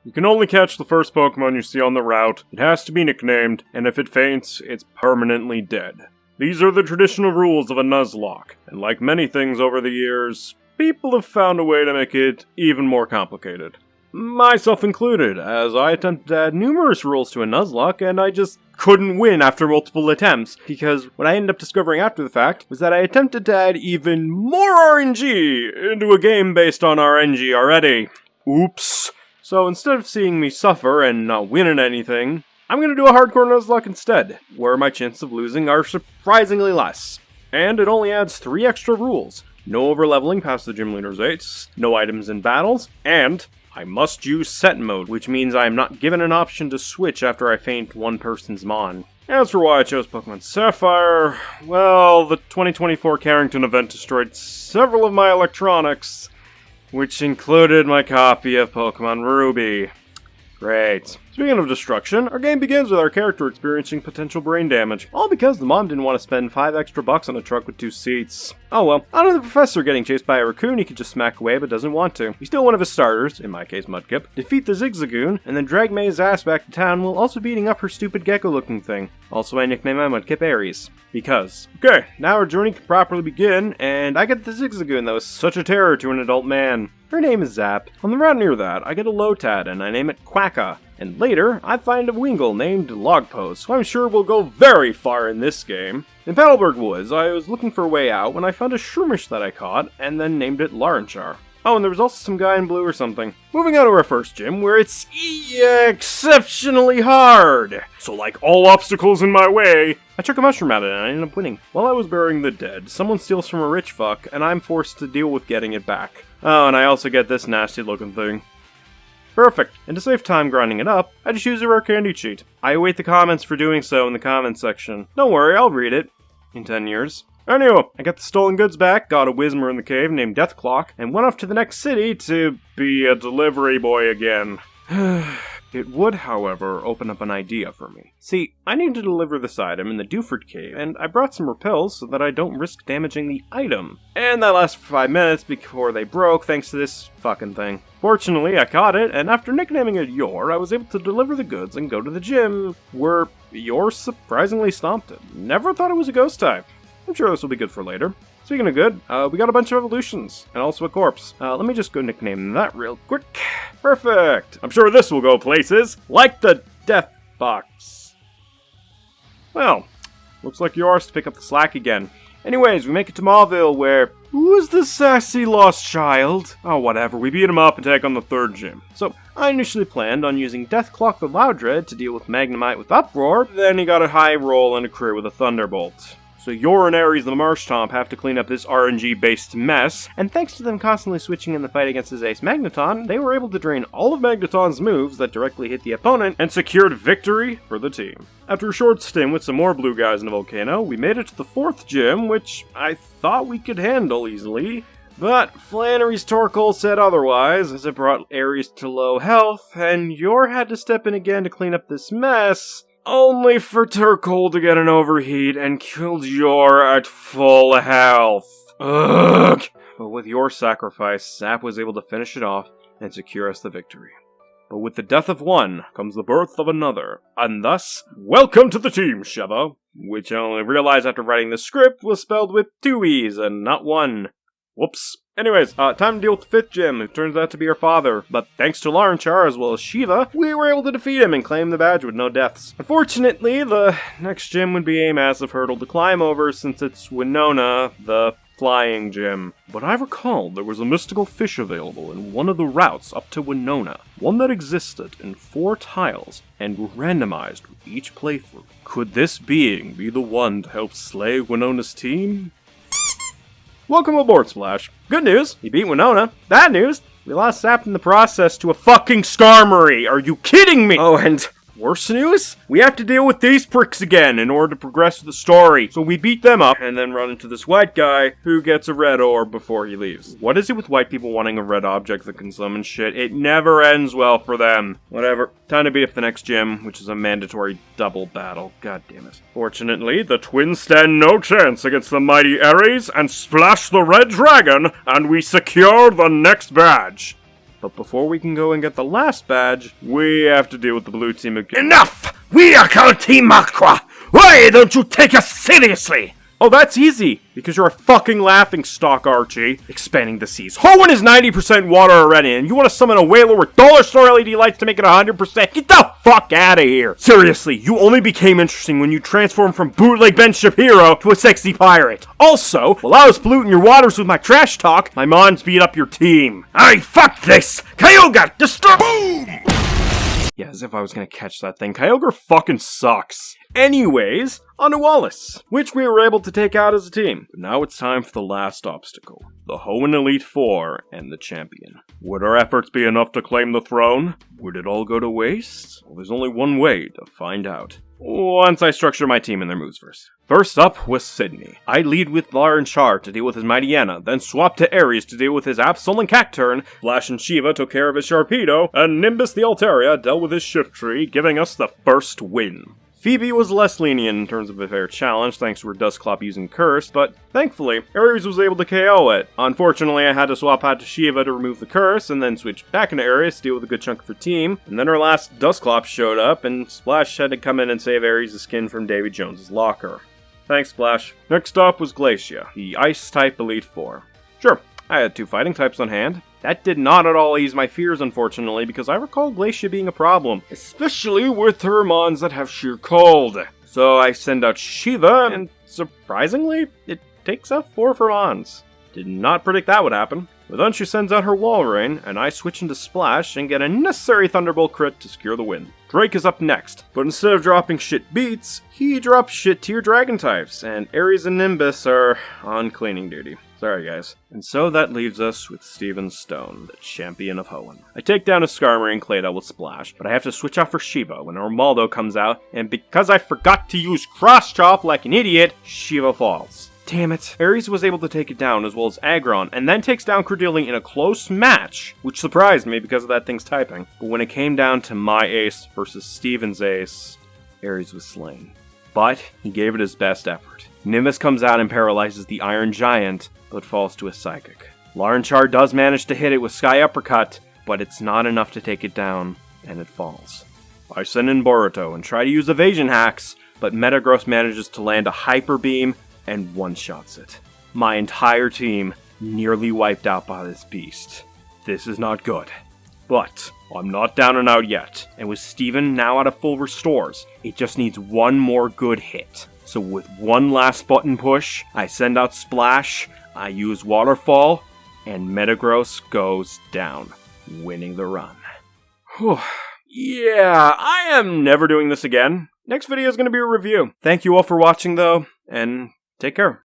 You can only catch the first Pokemon you see on the route, it has to be nicknamed, and if it faints, it's permanently dead. These are the traditional rules of a Nuzlocke, and like many things over the years, people have found a way to make it even more complicated. Myself included, as I attempted to add numerous rules to a Nuzlocke, and I just couldn't win after multiple attempts, because what I ended up discovering after the fact was that I attempted to add even more RNG into a game based on RNG already. Oops. So instead of seeing me suffer and not winning anything, I'm gonna do a Hardcore Nuzlocke instead, where my chances of losing are surprisingly less. And it only adds 3 extra rules. No overleveling past the gym leader's 8s, no items in battles, and I must use set mode, which means I am not given an option to switch after I faint one person's mon. As for why I chose Pokemon Sapphire, well, the 2024 Carrington event destroyed several of my electronics, which included my copy of Pokemon Ruby. Great. Speaking of destruction, our game begins with our character experiencing potential brain damage, all because the mom didn't want to spend $5 extra on a truck with 2 seats. Oh well, out of the professor getting chased by a raccoon he could just smack away but doesn't want to. We steal one of his starters, in my case Mudkip, defeat the Zigzagoon, and then drag May's ass back to town while also beating up her stupid gecko-looking thing. Also I nicknamed my Mudkip Aries. Because. Okay, now our journey can properly begin, and I get the Zigzagoon that was such a terror to an adult man. Her name is Zap. On the route near that, I get a Lotad and I name it Quacka. And later, I find a Wingull named Logpost, who I'm sure will go very far in this game. In Paddleberg Woods, I was looking for a way out when I found a Shroomish that I caught, and then named it Laranchar. Oh, and there was also some guy in blue or something. Moving on to our first gym, where it's exceptionally hard. So like all obstacles in my way, I chuck a mushroom at it and I end up winning. While I was burying the dead, someone steals from a rich fuck, and I'm forced to deal with getting it back. Oh, and I also get this nasty looking thing. Perfect, and to save time grinding it up, I just use a rare candy cheat. I await the comments for doing so in the comments section. Don't worry, I'll read it. In 10 years. Anyway, I got the stolen goods back, got a Whismer in the cave named Deathclock, and went off to the next city to be a delivery boy again. It would, however, open up an idea for me. See, I need to deliver this item in the Dewford Cave, and I brought some repels so that I don't risk damaging the item. And that lasted for 5 minutes before they broke thanks to this fucking thing. Fortunately, I caught it, and after nicknaming it Yor, I was able to deliver the goods and go to the gym, where Yor surprisingly stomped it. Never thought it was a ghost type. I'm sure this will be good for later. Speaking of good, we got a bunch of evolutions, and also a corpse. Let me just go nickname that real quick. Perfect! I'm sure this will go places, like the Death Box. Well, looks like yours to pick up the slack again. Anyways, we make it to Mauville, where... Who's the sassy lost child? Oh, whatever, we beat him up and take on the 3rd gym. So, I initially planned on using Deathclock the Loudred to deal with Magnemite with Uproar, then he got a high roll and a crit with a Thunderbolt. So Yor and Aries the Marshtomp have to clean up this RNG-based mess, and thanks to them constantly switching in the fight against his ace Magneton, they were able to drain all of Magneton's moves that directly hit the opponent, and secured victory for the team. After a short stint with some more blue guys in the volcano, we made it to the 4th gym, which I thought we could handle easily. But Flannery's Torkoal said otherwise, as it brought Aries to low health, and Yor had to step in again to clean up this mess. Only for Torkoal to get an overheat and killed Yor at full health. Ugh! But with Yor's sacrifice, Zap was able to finish it off and secure us the victory. But with the death of one comes the birth of another, and thus, welcome to the team, Sheva! Which I only realized after writing the script was spelled with 2 E's and not 1. Whoops. Anyways, time to deal with the 5th gym, who turns out to be our father. But thanks to Laranchar as well as Shiva, we were able to defeat him and claim the badge with no deaths. Unfortunately, the next gym would be a massive hurdle to climb over since it's Winona, the flying gym. But I recall there was a mystical fish available in one of the routes up to Winona. One that existed in 4 tiles and randomized with each playthrough. Could this being be the one to help slay Winona's team? Welcome aboard, Splash. Good news, you beat Winona. Bad news, we lost Zap in the process to a fucking Skarmory. Are you kidding me? Oh, and worse news? We have to deal with these pricks again in order to progress the story. So we beat them up and then run into this white guy who gets a red orb before he leaves. What is it with white people wanting a red object that can summon shit? It never ends well for them. Whatever. Time to beat up the next gym, which is a mandatory double battle. God damn it. Fortunately, the twins stand no chance against the mighty Aries and splash the red dragon, and we secure the next badge. But before we can go and get the last badge, we have to deal with the blue team again. Enough! We are called Team Aqua! Why don't you take us seriously? Oh, that's easy, because you're a fucking laughingstock, Archie. Expanding the seas. Hoenn is 90% water already, and you want to summon a whaler with dollar store LED lights to make it 100%? Get the fuck out of here. Seriously, you only became interesting when you transformed from bootleg Ben Shapiro to a sexy pirate. Also, while I was polluting your waters with my trash talk, my mons beat up your team. Aye, fuck this! Kyogre, destroy— Boom! Yeah, as if I was gonna catch that thing. Kyogre fucking sucks. Anyways, on to Wallace, which we were able to take out as a team. But now it's time for the last obstacle. The Hoenn Elite Four and the champion. Would our efforts be enough to claim the throne? Would it all go to waste? Well, there's only one way to find out. Once I structure my team and their moves first. First up was Sydney. I lead with Laranchar to deal with his Mightyena, then swap to Ares to deal with his Absol and Cacturn. Flash and Shiva took care of his Sharpedo, and Nimbus the Altaria dealt with his Shift Tree, giving us the first win. Phoebe was less lenient in terms of a fair challenge thanks to her Dusclops using Curse, but thankfully, Ares was able to KO it. Unfortunately, I had to swap out to Shiva to remove the Curse, and then switch back into Ares to deal with a good chunk of her team. And then her last Dusclops showed up, and Splash had to come in and save Ares' skin from Davy Jones's locker. Thanks, Splash. Next up was Glacia, the Ice-type Elite Four. Sure, I had 2 fighting types on hand. That did not at all ease my fears, unfortunately, because I recall Glacia being a problem, especially with her mons that have sheer cold. So I send out Shiva, and surprisingly, it takes out 4 of her mons. Did not predict that would happen. But then she sends out her Walrein, and I switch into Splash and get a necessary Thunderbolt crit to secure the win. Drake is up next, but instead of dropping shit beats, he drops shit tier dragon types, and Ares and Nimbus are on cleaning duty. Sorry guys. And so that leaves us with Steven Stone, the champion of Hoenn. I take down a Skarmory and Claydol with Splash, but I have to switch out for Shiva when Armaldo comes out, and because I forgot to use Cross Chop like an idiot, Shiva falls. Damn it. Ares was able to take it down as well as Aggron, and then takes down Cordeli in a close match, which surprised me because of that thing's typing. But when it came down to my ace versus Steven's ace, Ares was slain. But he gave it his best effort. Nimbus comes out and paralyzes the Iron Giant, but falls to a Psychic. Laranchar does manage to hit it with Sky Uppercut, but it's not enough to take it down, and it falls. I send in Boruto and try to use evasion hacks, but Metagross manages to land a Hyper Beam and one-shots it. My entire team nearly wiped out by this beast. This is not good. But I'm not down and out yet, and with Steven now out of full restores, it just needs one more good hit. So with one last button push, I send out Splash, I use Waterfall, and Metagross goes down, winning the run. Whew. Yeah, I am never doing this again. Next video is going to be a review. Thank you all for watching though, and take care.